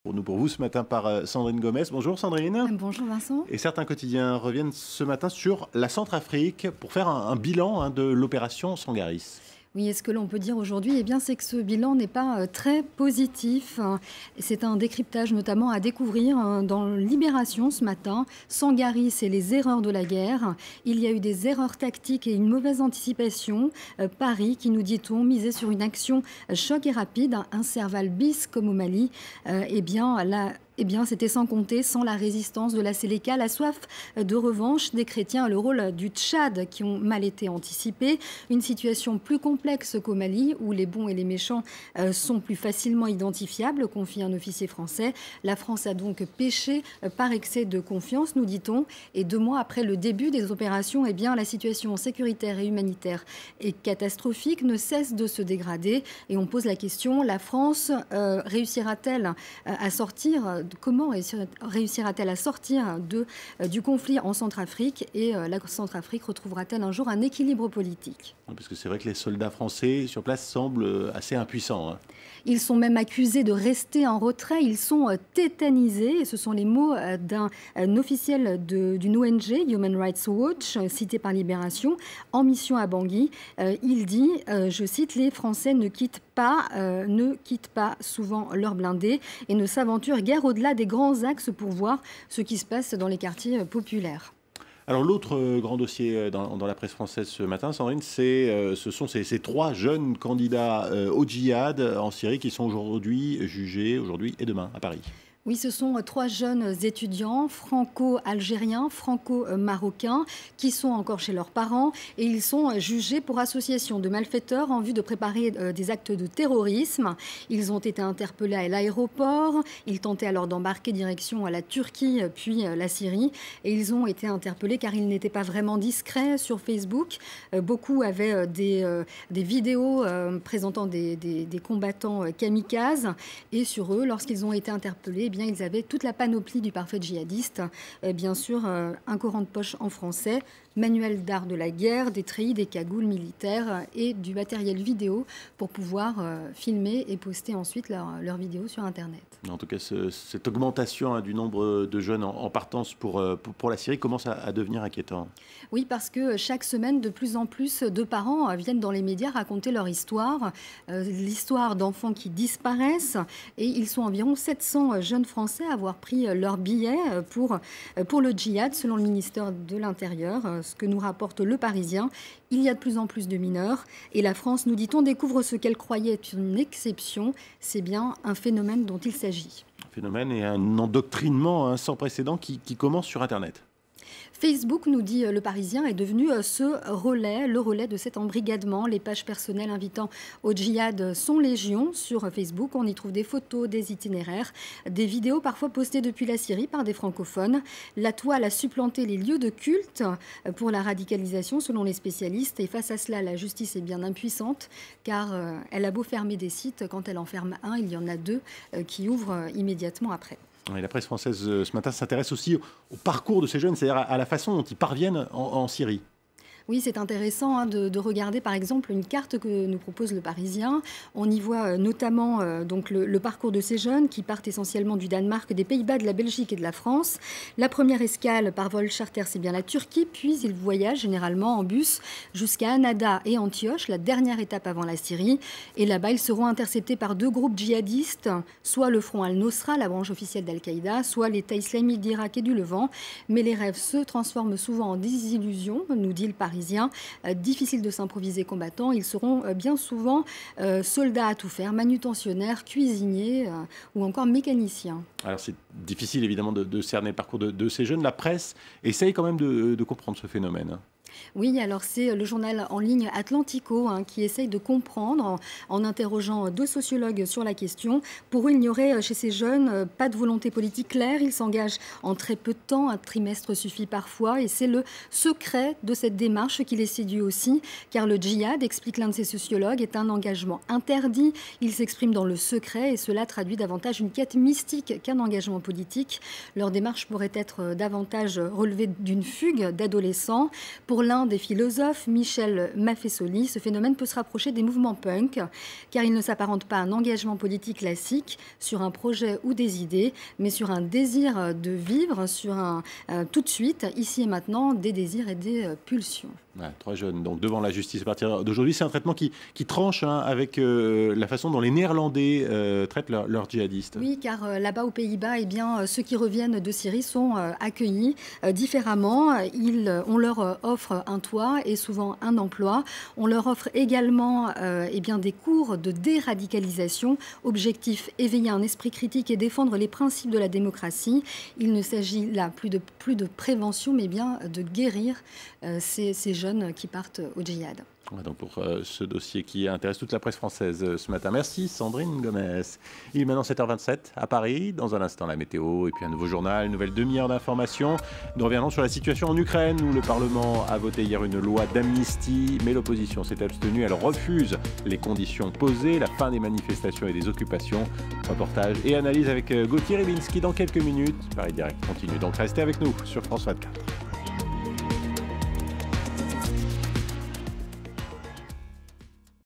Pour nous, pour vous, ce matin par Sandrine Gomez. Bonjour Sandrine. Bonjour Vincent. Et certains quotidiens reviennent ce matin sur la Centrafrique pour faire un bilan de l'opération Sangaris. Oui, et ce que l'on peut dire aujourd'hui, eh bien, c'est que ce bilan n'est pas très positif. C'est un décryptage notamment à découvrir dans Libération ce matin. Sangaris et les erreurs de la guerre. Il y a eu des erreurs tactiques et une mauvaise anticipation. Paris, qui nous dit-on, misait sur une action choc et rapide, un Serval bis comme au Mali. Eh bien, c'était sans compter, sans la résistance de la Séléka, la soif de revanche des chrétiens, le rôle du Tchad qui ont mal été anticipés, une situation plus complexe qu'au Mali, où les bons et les méchants sont plus facilement identifiables, confie un officier français. La France a donc péché par excès de confiance, nous dit-on, et 2 mois après le début des opérations, eh bien, la situation sécuritaire et humanitaire est catastrophique, ne cesse de se dégrader, et on pose la question, la France réussira-t-elle à sortir comment réussira-t-elle à sortir du conflit en Centrafrique et la Centrafrique retrouvera-t-elle un jour un équilibre politique? Parce que c'est vrai que les soldats français sur place semblent assez impuissants. Ils sont même accusés de rester en retrait, ils sont tétanisés, et ce sont les mots d'un officiel d'une ONG, Human Rights Watch, cité par Libération, en mission à Bangui. Il dit, je cite, « Les Français ne quittent pas souvent leurs blindés et ne s'aventurent guère au-delà des grands axes pour voir ce qui se passe dans les quartiers populaires. » Alors l'autre grand dossier dans la presse française ce matin, Sandrine, ce sont ces 3 jeunes candidats au djihad en Syrie qui sont aujourd'hui jugés, aujourd'hui et demain, à Paris. Oui, ce sont 3 jeunes étudiants franco-algériens, franco-marocains, qui sont encore chez leurs parents et ils sont jugés pour association de malfaiteurs en vue de préparer des actes de terrorisme. Ils ont été interpellés à l'aéroport, ils tentaient alors d'embarquer direction à la Turquie puis la Syrie et ils ont été interpellés car ils n'étaient pas vraiment discrets sur Facebook. Beaucoup avaient des vidéos présentant des combattants kamikazes et sur eux, lorsqu'ils ont été interpellés, ils avaient toute la panoplie du parfait djihadiste, bien sûr un Coran de poche en français, manuel d'art de la guerre, des treillis, des cagoules militaires et du matériel vidéo pour pouvoir filmer et poster ensuite leurs vidéos sur Internet. En tout cas, cette augmentation du nombre de jeunes en partance pour la Syrie commence à devenir inquiétant. Oui, parce que chaque semaine, de plus en plus de parents viennent dans les médias raconter leur histoire, l'histoire d'enfants qui disparaissent. Et ils sont environ 700 jeunes Français à avoir pris leur billet pour le djihad, selon le ministère de l'Intérieur, ce que nous rapporte Le Parisien. Il y a de plus en plus de mineurs et la France, nous dit-on, découvre ce qu'elle croyait être une exception. C'est bien un phénomène dont il s'agit. Un phénomène et un endoctrinement sans précédent qui commence sur Internet. Facebook, nous dit Le Parisien, est devenu le relais de cet embrigadement. Les pages personnelles invitant au djihad sont légion sur Facebook. On y trouve des photos, des itinéraires, des vidéos parfois postées depuis la Syrie par des francophones. La toile a supplanté les lieux de culte pour la radicalisation, selon les spécialistes. Et face à cela, la justice est bien impuissante, car elle a beau fermer des sites, quand elle en ferme un, il y en a 2 qui ouvrent immédiatement après. Et la presse française ce matin s'intéresse aussi au parcours de ces jeunes, c'est-à-dire à la façon dont ils parviennent en Syrie. Oui, c'est intéressant de regarder par exemple une carte que nous propose Le Parisien. On y voit notamment donc le parcours de ces jeunes qui partent essentiellement du Danemark, des Pays-Bas, de la Belgique et de la France. La première escale par vol charter, c'est bien la Turquie, puis ils voyagent généralement en bus jusqu'à Annada et Antioche, la dernière étape avant la Syrie. Et là-bas, ils seront interceptés par 2 groupes djihadistes, soit le Front Al-Nosra, la branche officielle d'Al-Qaïda, soit l'État islamique d'Irak et du Levant. Mais les rêves se transforment souvent en désillusions, nous dit Le Parisien. Difficile de s'improviser combattant. Ils seront bien souvent soldats à tout faire, manutentionnaires, cuisiniers ou encore mécaniciens. Alors c'est difficile évidemment de cerner le parcours de ces jeunes. La presse essaye quand même de comprendre ce phénomène. Oui, alors c'est le journal en ligne Atlantico qui essaye de comprendre en interrogeant 2 sociologues sur la question. Pour eux, il n'y aurait chez ces jeunes pas de volonté politique claire. Ils s'engagent en très peu de temps, un trimestre suffit parfois. Et c'est le secret de cette démarche qui les séduit aussi. Car le djihad, explique l'un de ces sociologues, est un engagement interdit. Il s'exprime dans le secret et cela traduit davantage une quête mystique qu'un engagement politique. Leur démarche pourrait être davantage relevée d'une fugue d'adolescents. Pour Pour l'un des philosophes, Michel Maffesoli, ce phénomène peut se rapprocher des mouvements punk, car il ne s'apparente pas à un engagement politique classique sur un projet ou des idées, mais sur un désir de vivre, sur un tout de suite, ici et maintenant, des désirs et des pulsions. Ouais, 3 jeunes donc devant la justice à partir d'aujourd'hui. C'est un traitement qui tranche avec la façon dont les Néerlandais traitent leurs djihadistes. Oui, car là-bas aux Pays-Bas, ceux qui reviennent de Syrie sont accueillis différemment. On leur offre un toit et souvent un emploi. On leur offre également des cours de déradicalisation. Objectif, éveiller un esprit critique et défendre les principes de la démocratie. Il ne s'agit là plus de prévention, mais bien de guérir ces jeunes qui partent au djihad. Ouais, donc pour ce dossier qui intéresse toute la presse française ce matin. Merci Sandrine Gomez. Il est maintenant 7h27 à Paris. Dans un instant, la météo et puis un nouveau journal, une nouvelle demi-heure d'information. Nous reviendrons sur la situation en Ukraine où le Parlement a voté hier une loi d'amnistie, mais l'opposition s'est abstenue. Elle refuse les conditions posées, la fin des manifestations et des occupations. Reportage et analyse avec Gauthier Ribinski dans quelques minutes. Paris Direct continue. Donc restez avec nous sur France 24.